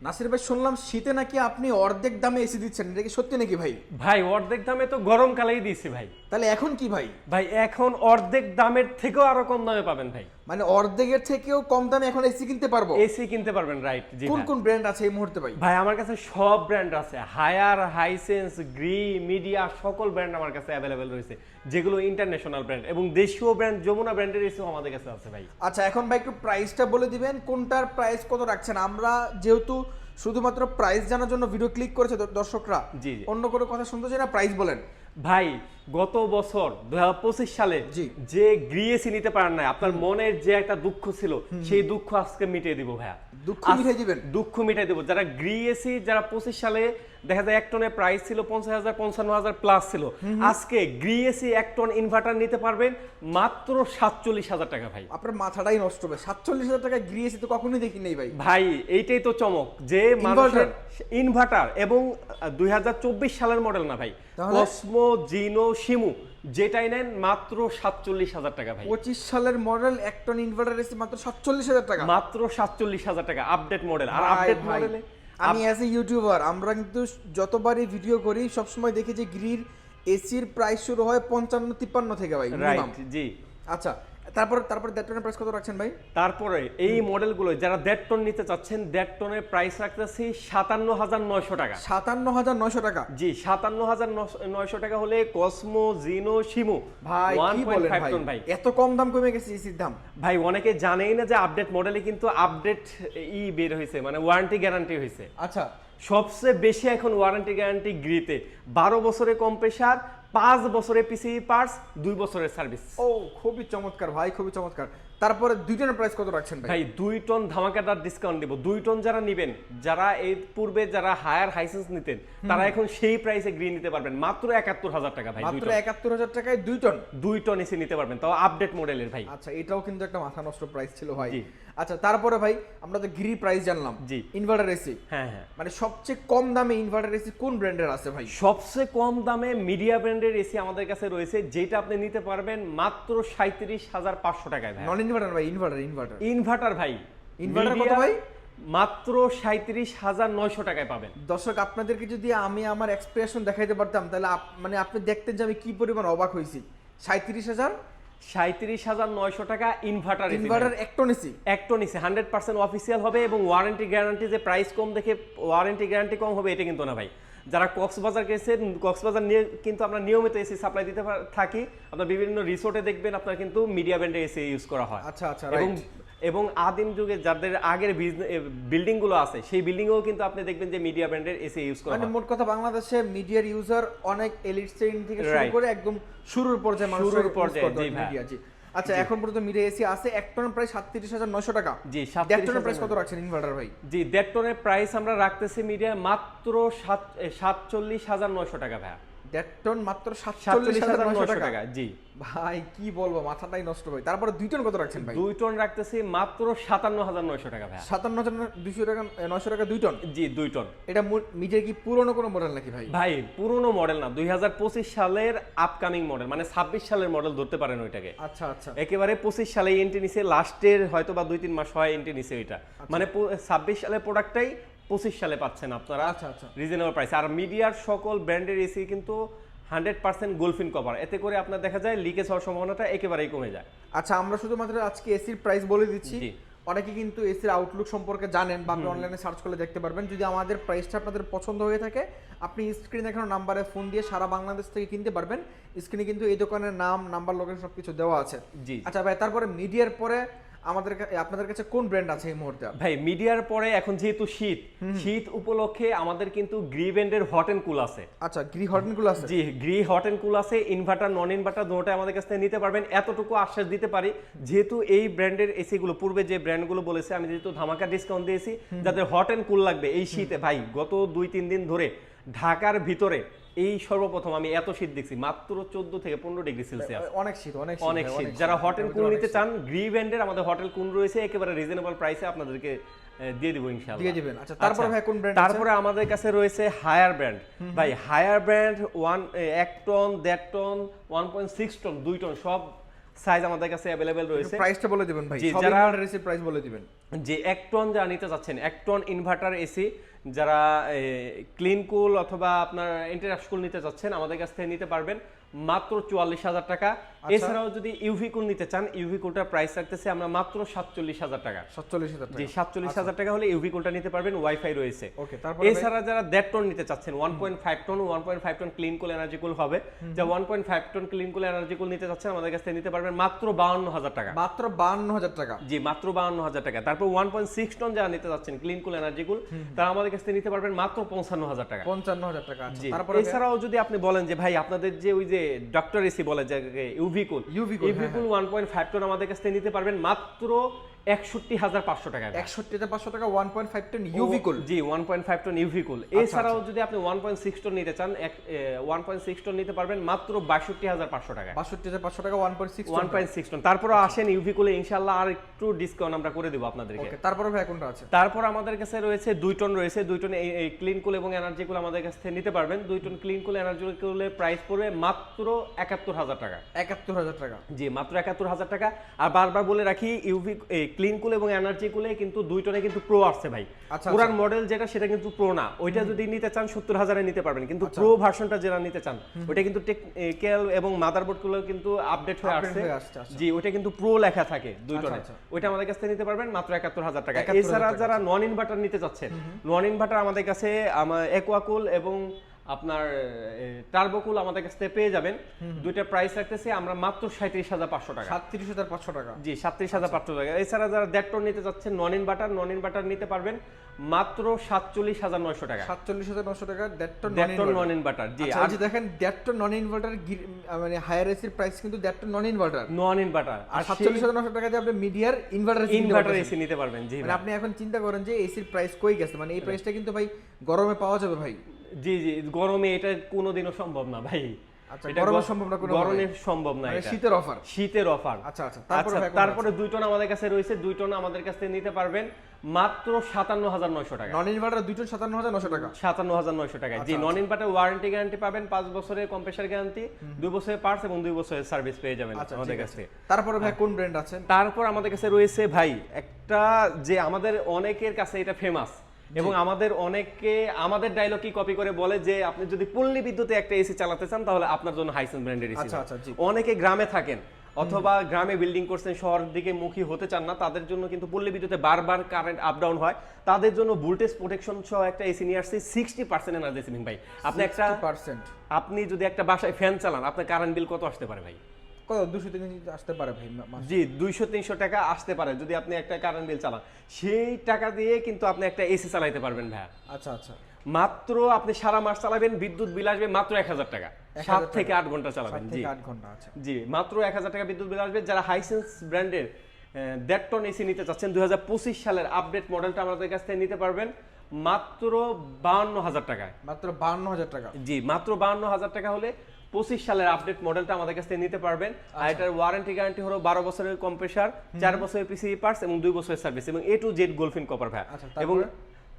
নাসির ভাই, শুনলাম শীতে নাকি আপনি অর্ধেক দামে এসি দিচ্ছেন, এটা কি সত্যি নাকি ভাই? ভাই অর্ধেক দামে তো গরমকালেই দিয়েছি ভাই। তাহলে এখন কি ভাই? ভাই এখন অর্ধেক দামের থেকেও আরো কম দামে পাবেন ভাই। মানে অর্ধেকের থেকেও কম দামে এখন এসি কিনতে পারবো? এসি কিনতে পারবেন, রাইট। জি কোন ভাই। কোন ব্র্যান্ড আছে এই মুহূর্তে ভাই? ভাই আমার কাছে সব ব্র্যান্ড আছে, হায়ার, হাইসেন্স, গ্রি, মিডিয়া, সকল ব্র্যান্ড আমার কাছে অ্যাভেলেবেল রয়েছে, যেগুলো ইন্টারন্যাশনাল ব্র্যান্ড এবং দেশীয় ব্র্যান্ড যমুনা ব্র্যান্ডের এসিও আমাদের কাছে আছে ভাই। আচ্ছা, এখন ভাই একটু প্রাইসটা বলে দিবেন, কোনটার প্রাইস কত রাখছেন? আমরা যেহেতু শুধুমাত্র প্রাইস জানার জন্য ভিডিও ক্লিক করেছে দর্শকরা, জি, জি। অন্য কোনো কথা শুনতে চাই না, প্রাইস বলেন। ভাই গত বছর 2025 সালে জি। যে গ্রি এসি নিতে পারেন না, আপনার মনের যে একটা দুঃখ ছিল, সেই দুঃখ আজকে মিটিয়ে দিব ভাইয়া। দুঃখ মিটাই দিবেন? দুঃখ মিটাই দেবো। যারা গ্রি এসি, যারা 25 সালে দেখা যায় এক টনের প্রাইস ছিল 50,000 55,000 প্লাস ছিল, আজকে গ্রি এসি এক টন ইনভার্টার নিতে পারবেন মাত্র 47,000 টাকা ভাই। আপনার মাথাটাই নষ্ট হবে, 47,000 টাকা গ্রি এসি তো কখনোই দেখি নাই ভাই। ভাই এইটাই তো চমক, যে মানুষের ইনভার্টার এবং 2024 সালের মডেল না ভাই, তাহলে? কসমো, জিনো, শিমু যেটাই নেন মাত্র 47,000 টাকা ভাই। 25 সালের মডেল এক টন ইনভার্টার এসি মাত্র 47,000 টাকা? মাত্র 47,000 টাকা আপডেট মডেল। আর ভাই, আপডেট ভাই, মডেলে আমি অ্যাজ এ ইউটিউবার, আমরা কিন্তু যতবারই ভিডিও করি সবসময় দেখি যে গ্রির এসির প্রাইস শুরু হয় 55-53 থেকে ভাই, রাইট। minimum। জি। আচ্ছা, তারপরে দ্যাটের প্রাইস কত রাখছেন ভাই? তারপরে এই মডেলগুলো যারা 1.5 টন নিতে চাচ্ছেন, 1.5 টনের প্রাইস রাখতেছি 57,900 টাকা। 57,900 টাকা? জি, 57,900 টাকা হলে কসমো, জিনো, শিমু ভাই কি বলেন 1.5 ভাই, টন ভাই। এত কম দাম কমে গেছে এসির দাম? ভাই অনেকে জানেই না যে আপডেট মডেলে কিন্তু আপডেট বের হয়েছে, মানে ওয়ারেন্টি গ্যারান্টি হয়েছে। আচ্ছা, সবচেয়ে বেশি এখন ওয়ারেন্টি গ্যারান্টি গ্রিতে 12 বছরের কম্প্রেসার, 5 বছরের পিসি পার্টস, 2 বছরের সার্ভিস। ও খুবই চমৎকার ভাই, খুবই চমৎকার। তারপরে 2 টনের প্রাইস কত রাখছেন ভাই? ভাই 2 টন ধামাকাদার ডিসকাউন্ট দিব। 2 টন যারা নেবেন, যারা এর পূর্বে যারা হায়ার হাইসেন্স নিতেন, তারা এখন সেই প্রাইসে গ্রি নিতে পারবেন মাত্র 71,000 টাকা ভাই। মাত্র 71,000 টাকায় 2 টন? 2 টন এসে নিতে পারবেন, তাও আপডেট মডেলের ভাই। আচ্ছা, এটাও কিন্তু একটা মাথা নষ্ট প্রাইস ছিল ভাই। জি। আচ্ছা, তারপরে ভাই আমরা তো গ্রি প্রাইস জানলাম। জি। ইনভার্টার এসি, হ্যাঁ হ্যাঁ, মানে সবচেয়ে কম দামে ইনভার্টার এসি কোন ব্র্যান্ডের আছে ভাই? সবচেয়ে কম দামে মিডিয়া ব্র্যান্ডের এসি আমাদের কাছে রয়েছে, যেটা আপনি নিতে পারবেন মাত্র 37,500 টাকায় ভাই। নন ইনভার্টার ভাই, ইনভার্টার ইনভার্টার ভাই, ইনভার্টার কত Media ভাই? মাত্র 37,900 টাকায় পাবেন। দর্শক, আপনাদেরকে যদি আমি আমার এক্সপ্রেশন দেখাইতে পারতাম, তাহলে মানে আপনি দেখতেন যে আমি কি পরিমাণ অবাক হয়েছি। 37,000 37,900 টাকা ইনভার্টার ইনভার্টার এক টন এসি? এক টন এসি 100% অফিসিয়াল হবে এবং ওয়ারেন্টি গ্যারান্টি, যে প্রাইস কম দেখে ওয়ারেন্টি গ্যারান্টি কম হবে এটা কিন্তু না ভাই। যারা কক্সবাজার গেছেন, কক্সবাজার নিয়ে কিন্তু আমরা নিয়মিত এসি সাপ্লাই দিতে থাকি। আপনার বিভিন্ন রিসোর্টে দেখবেন আপনার কিন্তু মিডিয়া ব্র্যান্ডের এসি ইউজ করা হয়। আচ্ছা আচ্ছা, এবং রাইট। এবং আদিম যুগে যাদের আগের বিল্ডিং গুলো আছে, সেই বিল্ডিং এও কিন্তু আপনি দেখবেন যে মিডিয়া ব্র্যান্ডের এসি ইউজ করা মানে হয়। মোট কথা বাংলাদেশে মিডিয়ার ইউজার অনেক এলিট শ্রেণী থেকে শুরু Right. করে একদম শুরুর পর্যায়ে মানুষ শুরুর পর্যায়ে, জি ভাই। মিডিয়া। জি। আচ্ছা, এখন পর্যন্ত মিডিয়া এসি আছে এক টন প্রায় 37,900 টাকা। জি, 1.5 টনের প্রাইস কত রাখছেন ইনভার্টার ভাই? জি, 1.5 টনের প্রাইস আমরা রাখতেছি মিডিয়া মাত্র 47,900 টাকা ভাই। 1.5 টন মাত্র 47,900 47,900 টাকা? টাকা। জি ভাই কি বলবো, মাথাটাই নষ্ট ভাই। তারপরে 2 টন কত রাখছেন ভাই? 2 টন রাখতেছি মাত্র 57,900 টাকা ভাই। 57,200 টাকা, 900 টাকা 2 টন? জি, 2 টন। এটা মিডিয়ার কি পুরনো কোনো মডেল নাকি ভাই? ভাই পুরনো মডেল না, 2025 সালের আপকামিং মডেল, মানে 26 সালের মডেল ধরতে পারেন ওইটাকে। আচ্ছা আচ্ছা, একেবারে 25 সালে এন্ট্রি নিছে, লাস্টের হয়তো বা 2-3 মাস হয় এন্ট্রি নিছে ওইটা। মানে 26 সালের প্রোডাক্টটাই 25 সালে পাচ্ছেন আপনারা আচ্ছা আচ্ছা। Reasonable price. আর মিডিয়ার সকল ব্র্যান্ডের এসি কিন্তু 100% গোলফিন কভার, এতে করে আপনার দেখা যায় লিকেজ হওয়ার সম্ভাবনাটা একেবারেই কমে যায়। আচ্ছা, আমরা শুধুমাত্র আজকে এসির প্রাইস বলে দিচ্ছি। জি। অনেকে কিন্তু এসির আউটলুক সম্পর্কে জানেন বা আপনি অনলাইনে সার্চ করলে দেখতে পারবেন। যদি আমাদের প্রাইসটা আপনাদের পছন্দ হয়ে থাকে, আপনি স্ক্রিনে দেখানো নাম্বারে ফোন দিয়ে সারা বাংলাদেশ থেকে কিনতে পারবেন। স্ক্রিনে কিন্তু এই দোকানের নাম, নাম্বার, লোকেশন সবকিছু দেওয়া আছে। জি। আচ্ছা ভাই, তারপরে মিডিয়ার পরে আপনাদের কাছে কোন ব্র্যান্ড আছে এই মুহূর্তে? ভাই মিডিয়ার পরে এখন যেহেতু শীত উপলক্ষে আমাদের কিন্তু গ্রি ব্র্যান্ডের হট এন্ড কুল আছে। আচ্ছা, গ্রি হটন গুলো আছে? জি, গ্রি হট এন্ড কুল আছে। ইনভার্টার, নন ইনভার্টার দুটোটাই আমাদের কাছ থেকে নিতে পারবেন। এতটুকু আশ্বাস দিতে পারি, যেহেতু এই ব্র্যান্ডের এসি গুলো পূর্বে যে ব্র্যান্ডগুলো বলেছে, আমি যেহেতু ধামাকা ডিসকাউন্ট দিয়েছি, যাদের হট এন্ড কুল লাগবে এই শীতে, ভাই গত 2-3 দিন ধরে ঢাকার ভিতরে এই সর্বপ্রথম আমি এত শীত দেখছি, মাত্র 14 থেকে 15 ডিগ্রি সেলসিয়াস। অনেক শীত, অনেক ভাই, শীত। যারা হট এন্ড কুল নিতে চান, গ্রি ব্র্যান্ডের আমাদের হোটেল কুল রয়েছে, একেবারে রিজনেবল প্রাইসে আপনাদেরকে দিয়ে দিব ইনশাআল্লাহ। দিয়ে দিবেন। আচ্ছা, তারপরে ভাই কোন ব্র্যান্ড? তারপরে আমাদের কাছে রয়েছে হায়ার ব্র্যান্ড। ভাই Haier brand 1 ton, 1.5 ton, 1.6 ton, 2 ton সব সাইজ আমাদের কাছে অ্যাভেলেবেল রয়েছে। প্রাইসটা বলে দিবেন ভাই, জি, সব যারা ইনভার্টার এসি প্রাইস বলে দিবেন। যে 1 টন যারা নিতে চাচ্ছেন, 1 টন ইনভার্টার এসি যারা ক্লিন কুল অথবা আপনার ইন্টারাক্ট কুল নিতে চাচ্ছেন আমাদের কাছ থেকে নিতে পারবেন মাত্র 44,000 টাকা। এছাড়াও যদি ইউভি কুল নিতে চান, ইউভি কুলটার প্রাইস রাখতেছি আমরা মাত্র 47,000 টাকা। 47,000 টাকা, জি 47,000 টাকা হলে ইউভি কুলটা নিতে পারবেন, ওয়াইফাই রয়েছে। ওকে, তারপর এছাড়া যারা 1.5 টন নিতে চাচ্ছেন, 1.5 ton clean cool energy cool হবে, যা 1.5 ton clean cool energy cool নিতে চাচ্ছেন আমাদের কাছ থেকে নিতে পারবেন মাত্র 52,000 টাকা। মাত্র 52,000 টাকা। জি মাত্র 52,000 টাকা। তারপর 1.6 টন যারা নিতে চাচ্ছেন ক্লিন কুল এনার্জি কুল, তারা আমাদের কাছ থেকে নিতে পারবেন মাত্র 55,000 টাকা। 55,000 টাকা। জি, তারপর এছাড়াও যদি আপনি বলেন যে ভাই আপনাদের যে ওই যে ডক্টর এসি বলে যে ইউভি কুল, 1.5 টন আমাদের কাছ থেকে নিতে পারবেন মাত্র 61,500 টাকা। 61,500 টাকা 1.5 টন ইউভি কুল। জি 1.5 টন ইউভি কুল। এছাড়াও যদি আপনি 1.6 টন নিতে চান, 1.6 টন নিতে পারবেন মাত্র 62,500 টাকা। 62,500 টাকা 1.6 টন। তারপর আসেন ইউভি কুলে ইনশাআল্লাহ আর একটু ডিসকাউন্ট আমরা করে দেব আপনাদেরকে। ওকে, তারপর ভাই কোনটা আছে? তারপর আমাদের কাছে রয়েছে 2 টন রয়েছে। 2 টন এই ক্লিন কুল এবং এনার্জি কুল আমাদের কাছ থেকে নিতে পারবেন। 2 টন ক্লিন কুল এনার্জি কুলের প্রাইস পড়বে মাত্র 71,000 টাকা। 71,000 টাকা। জি মাত্র 71,000 টাকা। আর বারবার বলে রাখি ইউভি ক্লিন কুল এবং এনার্জি কুলে কিন্তু 2 টনে কিন্তু প্রো আসছে ভাই। পুরান মডেল যেটা সেটা কিন্তু প্রো না, ওইটা যদি নিতে চান 70,000 এ নিতে পারবেন, কিন্তু প্রো ভার্সনটা যেটা নিতে চান ওইটা কিন্তু টেকনিক্যাল এবং মাদারবোর্ড গুলো কিন্তু আপডেট হয়ে আসছে। জি ওইটা কিন্তু প্রো লেখা থাকে 2 টনে, ওইটা আমাদের কাছ থেকে নিতে পারবেন মাত্র 71,000 টাকা। এছাড়া যারা নন ইনভার্টার নিতে চাচ্ছেন, নন ইনভার্টার আমাদের কাছে অ্যাকোয়াকুল এবং আপনার টার্বোকুল আমাদের কাছ থেকে পেয়ে যাবেন। দুইটা প্রাইস রাখতেছি আমরা মাত্র 37,500 টাকা। 37,500 টাকা। জি 37,500 টাকা। এছাড়া যারা 1.5 টন নিতে যাচ্ছেন নন ইনভার্টার নিতে পারবেন মাত্র 47,900 টাকা। 47,900 টাকা 1.5 টন নন ইনভার্টার। জি আর যে দেখেন 1.5 টন নন ইনভার্টার মানে হায়ার এসির প্রাইস কিন্তু 1.5 টন নন ইনভার্টার। আর 47,900 টাকা দিয়ে আপনি মিডিয়ার ইনভার্টার এসি নিতে পারবেন। জি মানে আপনি এখন চিন্তা করেন যে এসির প্রাইস কই গেছে, মানে এই প্রাইসটা কিন্তু ভাই গরমে পাওয়া যাবে ভাই। জি জি গরমে এটা কোনোদিনও সম্ভব না ভাই। আচ্ছা গরমে সম্ভব না, কোনো গরমে সম্ভব না, এটা শীতের অফার। আচ্ছা আচ্ছা তারপরে 2 টন আমাদের কাছে রয়েছে। 2 টন আমাদের কাছে নিতে পারবেন মাত্র 57,900 টাকা। নন ইনভার্টার 2 টন 57,900 টাকা। 57,900 টাকা। জি নন ইনভার্টার ওয়ারেন্টি গ্যারান্টি পাবেন, 5 বছরের কম্প্রেসার গ্যারান্টি, 2 বছরের পার্টস এবং 2 বছরের সার্ভিস পেয়ে যাবেন আমাদের কাছে। তারপরে ভাই কোন ব্র্যান্ড আছে? তারপর আমাদের কাছে রয়েছে ভাই একটা যে আমাদের অনেকের কাছে এটা ফেমাস এবং আমাদের অনেকে আমাদের ডায়লগ কি কপি করে বলে যে আপনি যদি পল্লী বিদ্যুতে একটা এসি চালাতে চান তাহলে আপনার জন্য হাইসেন্স ব্র্যান্ডের এসি। অনেকে গ্রামে থাকেন অথবা গ্রামে বিল্ডিং করছেন, শহরের দিকে মুখী হতে চান না, তাদের জন্য কিন্তু পল্লী বিদ্যুতে বারবার কারেন্ট আপ ডাউন হয়, তাদের জন্য ভোল্টেজ প্রোটেকশন সহ একটা এসি নিয়ে আসছে 60% এনার্জি সেভিং ভাই। আপনি যদি একটা বাসায় ফ্যান চালান আপনার কারেন্ট বিল কত আসতে পারে ভাই? কত 200-300 আসতে পারে ভাই? জি 200-300 টাকা আসতে পারে যদি আপনি একটা কারেন্ট বিল চালান। সেই টাকা দিয়ে কিন্তু আপনি একটা এসি চালাতে পারবেন ভাই। আচ্ছা আচ্ছা। মাত্র আপনি সারা মাস চালাবেন, বিদ্যুৎ বিল আসবে মাত্র 1,000 টাকা। 7 থেকে 8 ঘন্টা চালাবেন। জি 8 ঘন্টা। আচ্ছা জি মাত্র 1,000 টাকা বিদ্যুৎ বিল আসবে। যারা হাইসেন্স ব্র্যান্ডের 1.5 টন এসি নিতে চাচ্ছেন 2025 সালের আপডেট মডেলটা আমাদের কাছ থেকে নিতে পারবেন মাত্র 52,000 টাকায়। মাত্র 52,000 টাকা। জি মাত্র 52,000 টাকা হলে 25 সালের আপডেট মডেলটা আমাদের কাছে নিতে পারবেন। আর এটার ওয়ারেন্টি গ্যারান্টি হলো 12 বছরের কম্প্রেসার, 4 বছরের পিসিবি পার্টস এবং 2 বছরের সার্ভিস এবং A to Z গোল্ডফিন কপার ভাই। এবং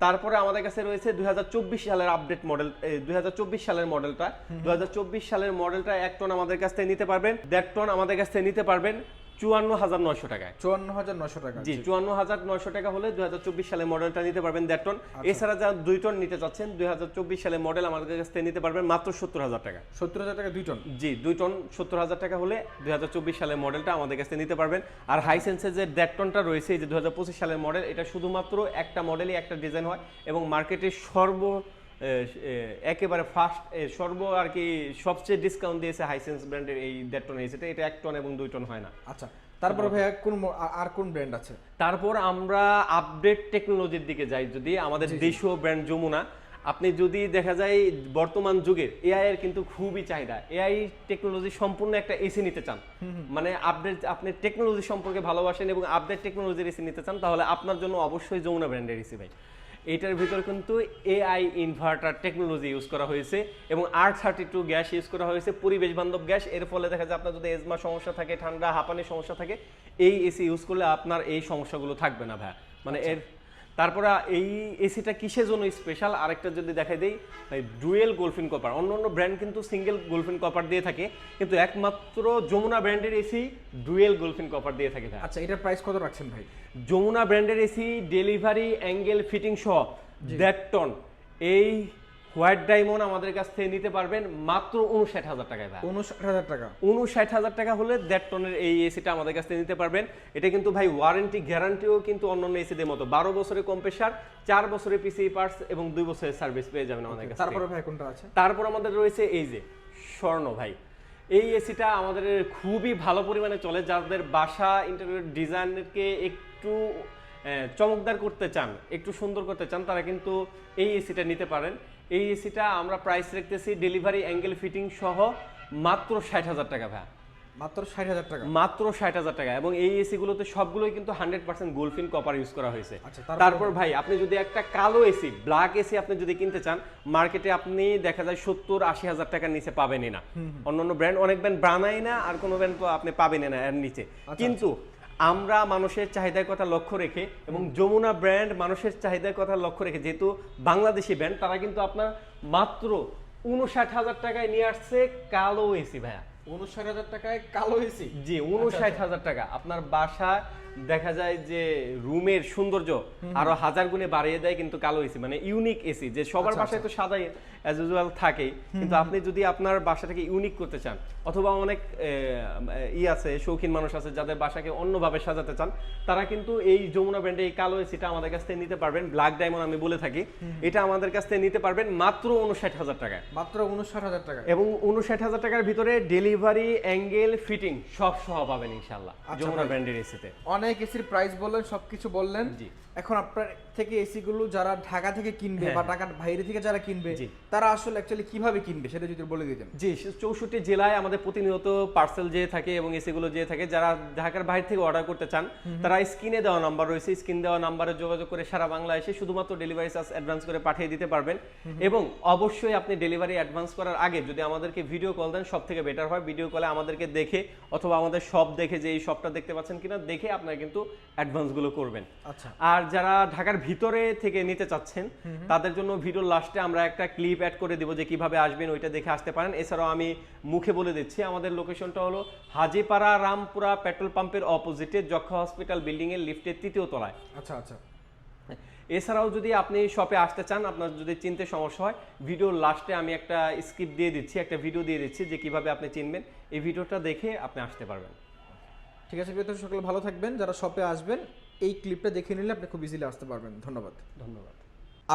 তারপরে আমাদের কাছে রয়েছে 2024 সালের আপডেট মডেল, 2024 সালের মডেলটা। 2024 সালের মডেলটা 1 টন আমাদের কাছ থেকে নিতে পারবেন, 1.5 টন আমাদের কাছ থেকে নিতে পারবেন 54,900 টাকায়। 54,900 টাকা। জি 54,900 টাকা হলে 2024 সালের মডেলটা নিতে পারবেন 1.5 টন। এছাড়া যারা 2 টন নিতে চাচ্ছেন 2024 সালের মডেল আমাদের কাছ থেকে নিতে পারবেন মাত্র 70,000 টাকা। 70,000 টাকা 2 টন। জি 2 টন 70,000 টাকা হলে 2024 সালের মডেলটা আমাদের কাছে নিতে পারবেন। আর হাইসেন্সের যে 1.5 টনটা রয়েছে এই যে 2025 সালের মডেল, এটা শুধুমাত্র একটা মডেলই একটা ডিজাইন হয় এবং মার্কেটের একেবারে ফার্স্ট আর কি সবচেয়ে ডিসকাউন্ট দিয়েছে হাইসেন্স ব্র্যান্ডের এই 1.5 টন এসিতে। এটা 1 টন এবং 2 টন হয় না। আচ্ছা তারপর ভাই আর কোন ব্র্যান্ড আছে? তারপর আমরা আপডেট টেকনোলজির দিকে যাই। যদি আমাদের দেশীয় ব্র্যান্ড যমুনা, আপনি যদি দেখা যায় বর্তমান যুগের এআই এর কিন্তু খুবই চাহিদা, এআই টেকনোলজি সম্পূর্ণ একটা এসি নিতে চান, মানে আপডেট আপনি টেকনোলজি সম্পর্কে ভালোবাসেন এবং আপডেট টেকনোলজির এসি নিতে চান, তাহলে আপনার জন্য অবশ্যই যমুনা ব্র্যান্ডের এসি ভাই। এটার ভিতরে কিন্তু এআই ইনভার্টার টেকনোলজি ইউজ করা হয়েছে এবং R32 গ্যাস ইউজ করা হয়েছে, পরিবেশ বান্ধব গ্যাস। এর ফলে দেখা যায় আপনার যদি এজমা সমস্যা থাকে, ঠান্ডা হাঁপানির সমস্যা থাকে, এই এসি ইউজ করলে আপনার এই সমস্যাগুলো থাকবে না ভাই। মানে এর তারপরে এই এসিটা কিসের জন্য স্পেশাল আরেকটা যদি দেখাই দেই ভাই, ডুয়েল গোলফিন কপার। অন্য ব্র্যান্ড কিন্তু সিঙ্গেল গোলফিন কপার দিয়ে থাকে, কিন্তু একমাত্র যমুনা ব্র্যান্ডের এসি ডুয়েল গোলফিন কপার দিয়ে থাকে ভাই। আচ্ছা, এটার প্রাইস কত রাখছেন ভাই? যমুনা ব্র্যান্ডের এসি ডেলিভারি অ্যাঙ্গেল ফিটিং সহ 1.5 টন এই হোয়াইট ডায়মন্ড আমাদের কাছ থেকে নিতে পারবেন মাত্র 59,000 টাকায় ভাই। 59,000 টাকা? 59,000 টাকা হলে 1.5 টনের এই এসিটা আমাদের কাছ থেকে নিতে পারবেন। এটা কিন্তু ভাই ওয়ারেন্টি গ্যারান্টিও কিন্তু অন্যান্য এসিদের মতো 12 বছরের কম্প্রেসার, 4 বছরের পিসি পার্টস এবং 2 বছরের সার্ভিস পেয়ে যাবেন আমাদের কাছে। তারপরে ভাই কোনটা আছে? তারপর আমাদের রয়েছে এই যে স্বর্ণ ভাই। এই এসিটা আমাদের খুবই ভালো পরিমাণে চলে, যাদের বাসা ইন্টেরিয়র ডিজাইনকে একটু চমকদার করতে চান, একটু সুন্দর করতে চান, তারা কিন্তু এই এসিটা নিতে পারেন। এই এসিটা আমরা প্রাইস রাখতেছি ডেলিভারি অ্যাঙ্গেল ফিটিং সহ মাত্র 60,000 টাকা ভাই। মাত্র 60,000 টাকা? মাত্র 60,000 টাকা। এবং এই এসি গুলোতে সবগুলোই কিন্তু 100% গোলফিন কপার ইউজ করা হয়েছে। আচ্ছা, তারপর ভাই আপনি যদি একটা কালো এসি, ব্ল্যাক এসি আপনি যদি কিনতে চান, মার্কেটে আপনি দেখা যায় 70-80,000 টাকার নিচে পাবেনই না। অন্যান্য ব্র্যান্ড, অনেক ব্র্যান্ড বানায় না, আর কোনো ব্র্যান্ড তো আপনি পাবেনই না এর নিচে। কিন্তু আমরা মানুষের চাহিদার কথা লক্ষ্য রেখে এবং যমুনা ব্র্যান্ড মানুষের চাহিদার কথা লক্ষ্য রেখে, যেহেতু বাংলাদেশি ব্র্যান্ড, তারা কিন্তু আপনার মাত্র 59,000 টাকায় নিয়ে আসছে কালো এসি ভাইয়া। 59,000 টাকায় কালো এসি? জি, 59,000 টাকা। আপনার বাসা দেখা যায় যে রুমের সৌন্দর্য আরো 1000 গুণে বাড়িয়ে দেয় কিন্তু কালো এসি, মানে ইউনিক এসি। যে সবার বাসায় তো সাদাই অ্যাজ ইউজুয়াল থাকেই, কিন্তু আপনি যদি আপনার বাসাটাকে ইউনিক করতে চান, অথবা অনেক আছে শৌখিন মানুষ আছে যাদের বাসাকে অন্যভাবে সাজাতে চান, তারা কিন্তু এই যমুনা ব্র্যান্ডে এই কালো এসিটা আমাদের কাছ থেকে নিতে পারবেন। ব্ল্যাক ডায়মন্ড আমি বলে থাকি, এটা আমাদের কাছ থেকে নিতে পারবেন মাত্র 59,000 টাকায়। মাত্র 59,000 টাকা? এবং 59,000 টাকার ভিতরে ডেলিভারি অ্যাঙ্গেল ফিটিং সব সহ পাবেন ইনশাআল্লাহ যমুনা ব্র্যান্ডের এসিতে। অনেক এসির প্রাইস বললেন, সবকিছু বললেন। জি। এখন আপনার থেকে এসি গুলো যারা ঢাকা থেকে কিনবে বা ঢাকার বাইরে থেকে যারা কিনবে, তারা আসলে অ্যাকচুয়ালি কিভাবে কিনবে সেটা যদি বলে দিতেন। জি, 64 জেলায় আমাদের প্রতিনিয়ত পার্সেল যেয়ে থাকে এবং এসি গুলো যেয়ে থাকে। যারা ঢাকার বাইরে থেকে অর্ডার করতে চান, তারা স্ক্রিনে দেওয়া নাম্বার রয়েছে, স্ক্রিন দেওয়া নাম্বারে যোগাযোগ করে সারা বাংলাদেশে শুধুমাত্র ডেলিভারি চার্জ অ্যাডভান্স করে পাঠিয়ে দিতে পারবেন। এবং অবশ্যই আপনি ডেলিভারি অ্যাডভান্স করার আগে যদি আমাদেরকে ভিডিও কল দেন, সব থেকে বেটার হয়। ভিডিও কলে আমাদেরকে দেখে অথবা আমাদের শপ দেখে, যে এই শপটা দেখতে পাচ্ছেন কিনা দেখে আপনারা কিন্তু অ্যাডভান্স গুলো করবেন। আচ্ছা। আর যারা ঢাকার ভিতরে থেকে নিতে চাচ্ছেন, তাদের জন্য ভিডিওর লাস্টে আমরা একটা ক্লিপ অ্যাড করে দিব যে কিভাবে আসবেন, ওইটা দেখে আসতে পারেন। এছাড়াও আমি মুখে বলে দিচ্ছি, আমাদের লোকেশনটা হলো হাজীপাড়া রামপুরা পেট্রোল পাম্পের অপোজিটে যক্ষা হসপিটাল বিল্ডিং এর লিফটের 3য় তলায়। আচ্ছা আচ্ছা। এছাড়াও যদি আপনি শপে আসতে চান, আপনার যদি চিনতে সমস্যা হয়, ভিডিওর লাস্টে আমি একটা স্ক্রিপ্ট দিয়ে দিচ্ছি, একটা ভিডিও দিয়ে দিচ্ছি যে কিভাবে আপনি চিনবেন। এই ভিডিওটা দেখে আপনি আসতে পারবেন। ঠিক আছে, প্রিয় দর্শক সকলে ভালো থাকবেন। যারা শপে আসবেন, এই ক্লিপটা দেখে নিলে আপনি খুব ইজিলি আসতে পারবেন। ধন্যবাদ। ধন্যবাদ।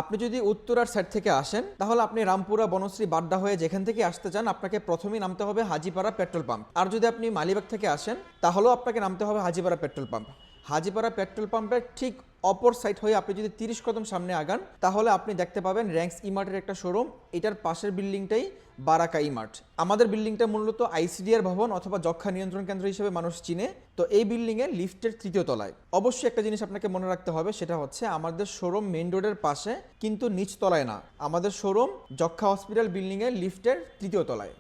আপনি যদি উত্তরার সাইড থেকে আসেন, তাহলে আপনি রামপুরা বনশ্রী বাড্ডা হয়ে যেখান থেকে আসতে চান, আপনাকে প্রথমেই নামতে হবে হাজীপাড়া পেট্রোল পাম্প। আর যদি আপনি মালিবাগ থেকে আসেন, তাহলেও আপনাকে নামতে হবে Hajipara petrol pump. Hajipara petrol পাম্পের ঠিক অপর সাইড হয়ে আপনি যদি 30 কদম সামনে আগান, তাহলে আপনি দেখতে পাবেন র্যাঙ্কস ইমার্টের একটা শোরুম। এটার পাশের বিল্ডিংটাই বারাকা ইমার্ট। আমাদের বিল্ডিংটা মূলত আইসিডিআর ভবন অথবা যক্ষা নিয়ন্ত্রণ কেন্দ্র হিসেবে মানুষ চিনে। তো এই বিল্ডিংয়ের লিফটের 3য় তলায়। অবশ্যই একটা জিনিস আপনাকে মনে রাখতে হবে, সেটা হচ্ছে আমাদের শোরুম মেইন রোডের পাশে, কিন্তু নিচ তলায় না। আমাদের শোরুম যক্ষা হসপিটাল বিল্ডিংয়ের লিফটের 3য় তলায়।